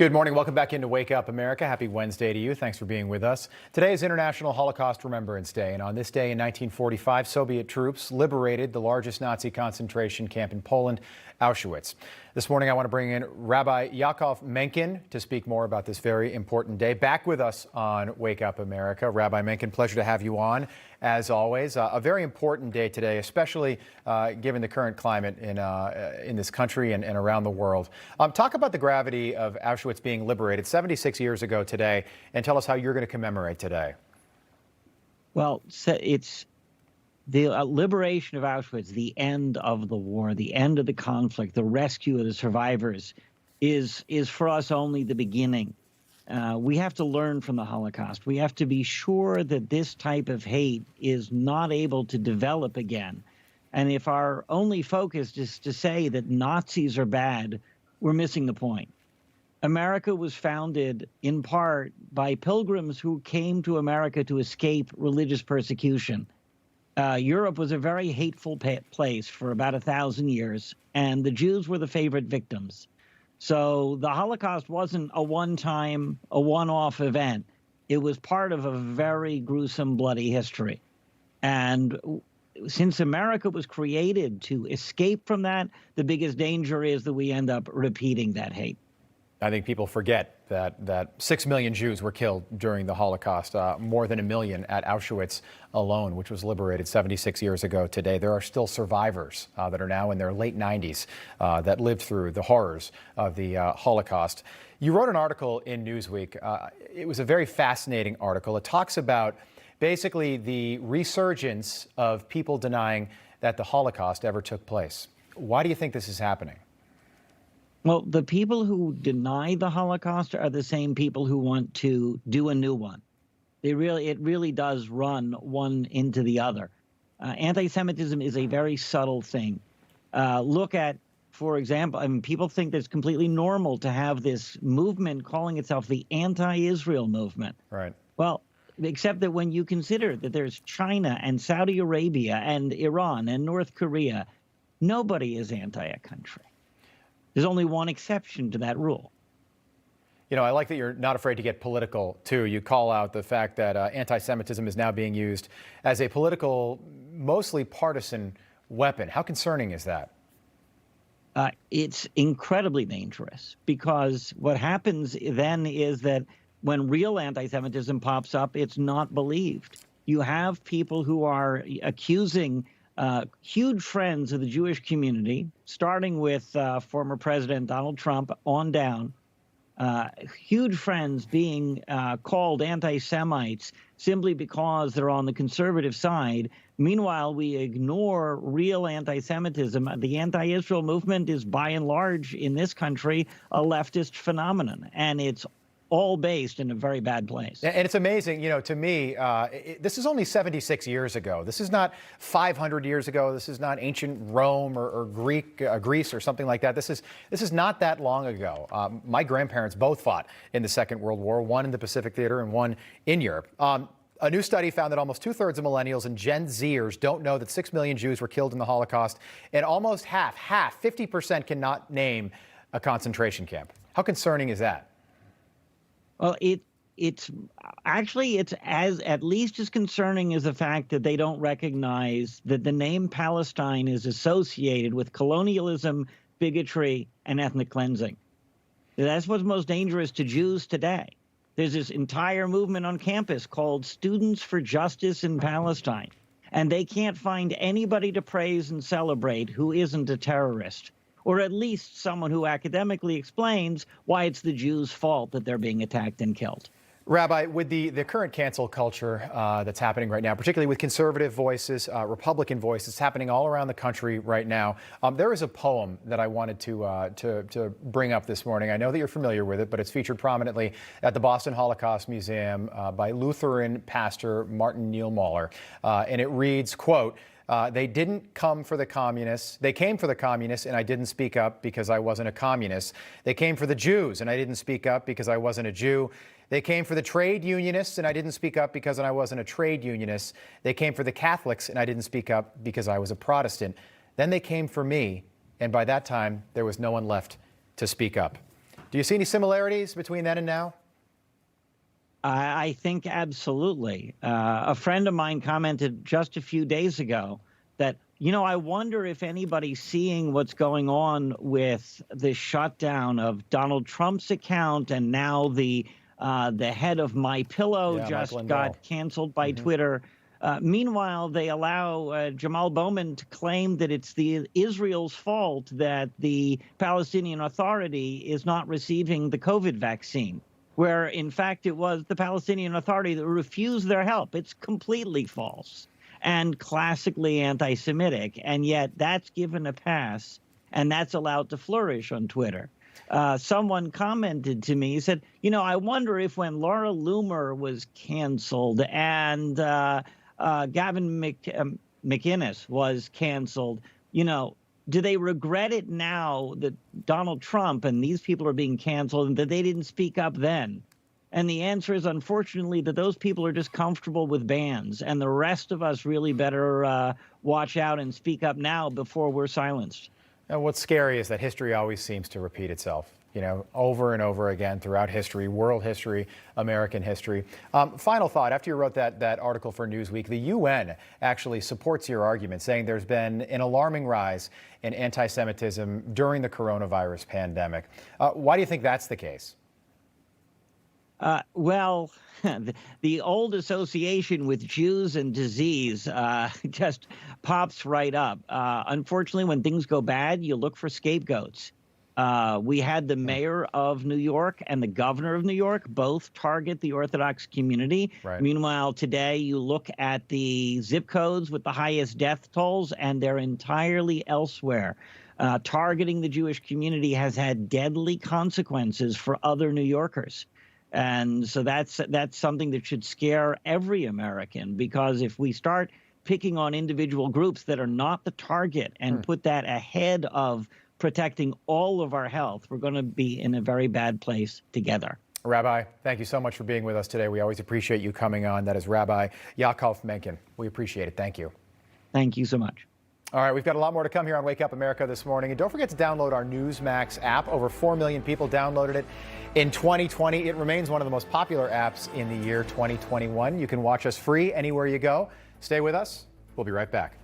Good morning. Welcome back into Wake Up America. Happy Wednesday to you. Thanks for being with us. Today is International Holocaust Remembrance Day, and on this day in 1945, Soviet troops liberated the largest Nazi concentration camp in Poland, Auschwitz. This morning, I want to bring in Rabbi Yaakov Menken to speak more about this very important day. Back with us on Wake Up America. Rabbi Menken, pleasure to have you on, as always. A very important day today, especially given the current climate in this country and around the world. Talk about the gravity of Auschwitz being liberated 76 years ago today, and tell us how you're going to commemorate today. Well, it's the liberation of Auschwitz, the end of the war, the end of the conflict, the rescue of the survivors is for us only the beginning. We have to learn from the Holocaust. We have to be sure that this type of hate is not able to develop again. And if our only focus is to say that Nazis are bad, we're missing the point. America was founded in part by pilgrims who came to America to escape religious persecution. Europe was a very hateful place for about 1,000 years, and the Jews were the favorite victims. So the Holocaust wasn't a one-time, a one-off event. It was part of a very gruesome, bloody history. And since America was created to escape from that, the biggest danger is that we end up repeating that hate. I think people forget that 6 million Jews were killed during the Holocaust, more than 1 million at Auschwitz alone, which was liberated 76 years ago today. There are still survivors that are now in their late 90s that lived through the horrors of the Holocaust. You wrote an article in Newsweek. It was a very fascinating article. It talks about basically the resurgence of people denying that the Holocaust ever took place. Why do you think this is happening? Well, the people who deny the Holocaust are the same people who want to do a new one. It really does run one into the other. Anti-Semitism is a very subtle thing. Look at, for example, people think that it's completely normal to have this movement calling itself the anti-Israel movement. Right. Well, except that when you consider that there's China and Saudi Arabia and Iran and North Korea, nobody is anti a country. There's only one exception to that rule. You know, I like that you're not afraid to get political, too. You call out the fact that anti-Semitism is now being used as a political, mostly partisan weapon. How concerning is that? It's incredibly dangerous, because what happens then is that when real anti-Semitism pops up, it's not believed. You have people who are accusing huge friends of the Jewish community, starting with former President Donald Trump on down, huge friends being called anti-Semites simply because they're on the conservative side. Meanwhile, we ignore real anti-Semitism. The anti-Israel movement is, by and large, in this country, a leftist phenomenon, and it's all based in a very bad place. And it's amazing, you know, to me, this is only 76 years ago. This is not 500 years ago. This is not ancient Rome or Greece or something like that. This is not that long ago. My grandparents both fought in the Second World War, one in the Pacific Theater and one in Europe. A new study found that almost 2/3 of millennials and Gen Zers don't know that 6 million Jews were killed in the Holocaust, and almost half, 50% cannot name a concentration camp. How concerning is that? Well, it's at least as concerning as the fact that they don't recognize that the name Palestine is associated with colonialism, bigotry, and ethnic cleansing. That's what's most dangerous to Jews today. There's this entire movement on campus called Students for Justice in Palestine, and they can't find anybody to praise and celebrate who isn't a terrorist, or at least someone who academically explains why it's the Jews' fault that they're being attacked and killed. Rabbi, with the current cancel culture that's happening right now, particularly with conservative voices, Republican voices happening all around the country right now, there is a poem that I wanted to bring up this morning. I know that you're familiar with it, but it's featured prominently at the Boston Holocaust Museum by Lutheran pastor Martin Niemöller, and it reads, quote, they didn't come for the communists. They came for the communists, and I didn't speak up because I wasn't a communist. They came for the Jews, and I didn't speak up because I wasn't a Jew. They came for the trade unionists, and I didn't speak up because I wasn't a trade unionist. They came for the Catholics, and I didn't speak up because I was a Protestant. Then they came for me, and by that time, there was no one left to speak up. Do you see any similarities between then and now? I think absolutely. A friend of mine commented just a few days ago that, I wonder if anybody's seeing what's going on with the shutdown of Donald Trump's account, and now the head of My Pillow just got canceled by Twitter. Meanwhile, they allow Jamal Bowman to claim that it's Israel's fault that the Palestinian Authority is not receiving the COVID vaccine, where, in fact, it was the Palestinian Authority that refused their help. It's completely false and classically anti-Semitic, and yet that's given a pass, and that's allowed to flourish on Twitter. Someone commented to me, he said, I wonder if when Laura Loomer was canceled and Gavin McInnes was canceled, do they regret it now that Donald Trump and these people are being canceled and that they didn't speak up then? And the answer is, unfortunately, that those people are just comfortable with bans, and the rest of us really better watch out and speak up now before we're silenced. And what's scary is that history always seems to repeat itself, over and over again throughout history, world history, American history. Final thought, after you wrote that article for Newsweek, the UN actually supports your argument, saying there's been an alarming rise in anti-Semitism during the coronavirus pandemic. Why do you think that's the case? Well, the old association with Jews and disease just pops right up. Unfortunately, when things go bad, you look for scapegoats. We had the mayor of New York and the governor of New York both target the Orthodox community. Right. Meanwhile, today you look at the zip codes with the highest death tolls, and they're entirely elsewhere. Targeting the Jewish community has had deadly consequences for other New Yorkers. And so that's something that should scare every American, because if we start picking on individual groups that are not the target and put that ahead of protecting all of our health, we're going to be in a very bad place together. Rabbi, thank you so much for being with us today. We always appreciate you coming on. That is Rabbi Yaakov Menken. We appreciate it. Thank you. Thank you so much. All right, we've got a lot more to come here on Wake Up America this morning. And don't forget to download our Newsmax app. Over 4 million people downloaded it in 2020. It remains one of the most popular apps in the year 2021. You can watch us free anywhere you go. Stay with us. We'll be right back.